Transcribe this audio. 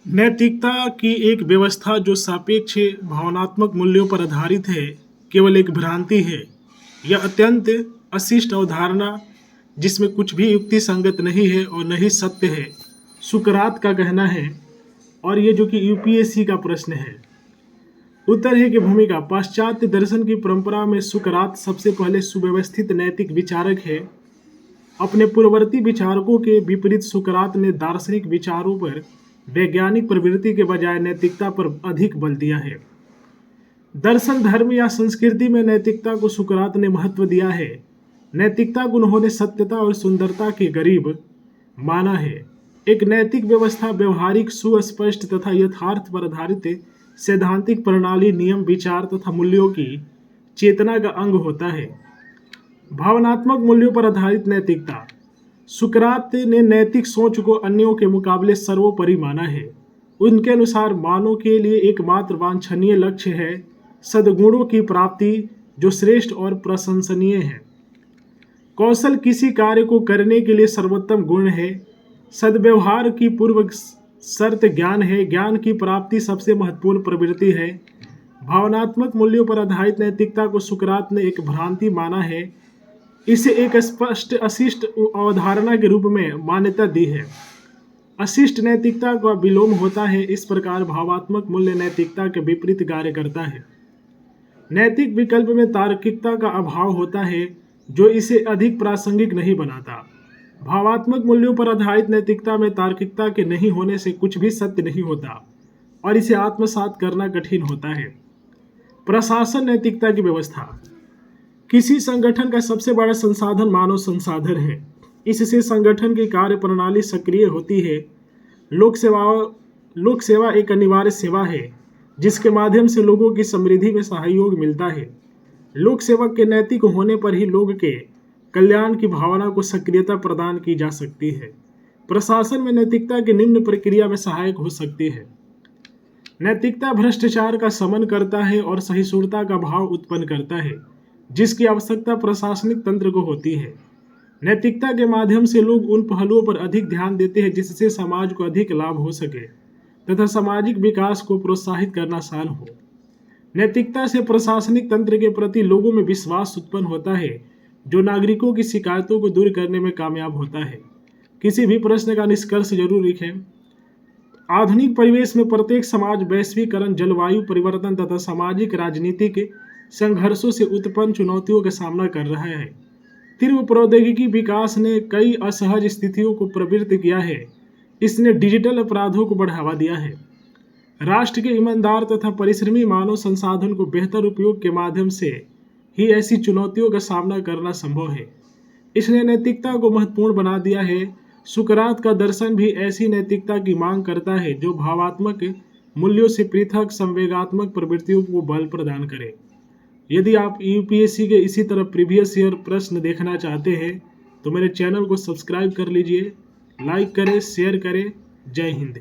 नैतिकता की एक व्यवस्था जो सापेक्ष भावनात्मक मूल्यों पर आधारित है, केवल एक भ्रांति है। यह अत्यंत अशिष्ट अवधारणा जिसमें कुछ भी युक्ति संगत नहीं है और नहीं सत्य है, सुकरात का कहना है। और ये जो कि यूपीएससी का प्रश्न है। उत्तर है कि भूमिका पाश्चात्य दर्शन की परंपरा में सुकरात सबसे पहले सुव्यवस्थित नैतिक विचारक है। अपने पूर्ववर्ती विचारकों के विपरीत सुकरात ने दार्शनिक विचारों पर वैज्ञानिक प्रवृत्ति के बजाय नैतिकता पर अधिक बल दिया है। दर्शन, धर्म या संस्कृति में नैतिकता को सुकरात ने महत्व दिया है। नैतिकता को उन्होंने सत्यता और सुंदरता के करीब माना है। एक नैतिक व्यवस्था व्यवहारिक, सुस्पष्ट तथा यथार्थ पर आधारित सैद्धांतिक प्रणाली, नियम, विचार तथा मूल्यों की चेतना का अंग होता है। भावनात्मक मूल्यों पर आधारित नैतिकता। सुकरात ने नैतिक सोच को अन्यों के मुकाबले सर्वोपरि माना है। उनके अनुसार मानव के लिए एकमात्र वांछनीय लक्ष्य है सद्गुणों की प्राप्ति, जो श्रेष्ठ और प्रशंसनीय है। कौशल किसी कार्य को करने के लिए सर्वोत्तम गुण है। सद्व्यवहार की पूर्व शर्त ज्ञान है। ज्ञान की प्राप्ति सबसे महत्वपूर्ण प्रवृत्ति है। भावनात्मक मूल्यों पर आधारित नैतिकता को सुकरात ने एक भ्रांति माना है। इसे एक स्पष्ट अशिष्ट अवधारणा के रूप में मान्यता दी है। अशिष्ट नैतिकता का विलोम होता है। इस प्रकार भावात्मक मूल्य नैतिकता के विपरीत कार्य करता है। नैतिक विकल्प में तार्किकता का अभाव होता है, जो इसे अधिक प्रासंगिक नहीं बनाता। भावात्मक मूल्यों पर आधारित नैतिकता में तार्किकता के नहीं होने से कुछ भी सत्य नहीं होता और इसे आत्मसात करना कठिन होता है। प्रशासन नैतिकता की व्यवस्था। किसी संगठन का सबसे बड़ा संसाधन मानव संसाधन है। इससे संगठन की कार्य प्रणाली सक्रिय होती है। लोक सेवा एक अनिवार्य सेवा है जिसके माध्यम से लोगों की समृद्धि में सहयोग मिलता है। लोक सेवक के नैतिक होने पर ही लोग के कल्याण की भावना को सक्रियता प्रदान की जा सकती है। प्रशासन में नैतिकता की निम्न प्रक्रिया में सहायक हो सकती है। नैतिकता भ्रष्टाचार का शमन करता है और सहिष्णुता का भाव उत्पन्न करता है, जिसकी आवश्यकता प्रशासनिक तंत्र को होती है। नैतिकता के माध्यम से लोग उन पहलुओं पर अधिक ध्यान देते हैं जिससे समाज को अधिक लाभ हो सके तथा सामाजिक विकास को प्रोत्साहित करना आसान हो। नैतिकता से प्रशासनिक तंत्र के प्रति लोगों में विश्वास उत्पन्न होता है, जो नागरिकों की शिकायतों को दूर करने में कामयाब होता है। किसी भी प्रश्न का निष्कर्ष जरूर लिखें। आधुनिक परिवेश में प्रत्येक समाज वैश्वीकरण, जलवायु परिवर्तन तथा सामाजिक राजनीतिक संघर्षों से उत्पन्न चुनौतियों का सामना कर रहा है। तीव्र प्रौद्योगिकी विकास ने कई असहज स्थितियों को प्रवृत्त किया है। इसने डिजिटल अपराधों को बढ़ावा दिया है। राष्ट्र के ईमानदार तथा परिश्रमी मानव संसाधन को बेहतर उपयोग के माध्यम से ही ऐसी चुनौतियों का सामना करना संभव है। इसने नैतिकता को महत्वपूर्ण बना दिया है। सुकरात का दर्शन भी ऐसी नैतिकता की मांग करता है जो भावात्मक मूल्यों से पृथक संवेगात्मक प्रवृत्तियों को बल प्रदान करे। यदि आप यूपीएससी के इसी तरह प्रीवियस ईयर प्रश्न देखना चाहते हैं तो मेरे चैनल को सब्सक्राइब कर लीजिए, लाइक करें, शेयर करें। जय हिंद।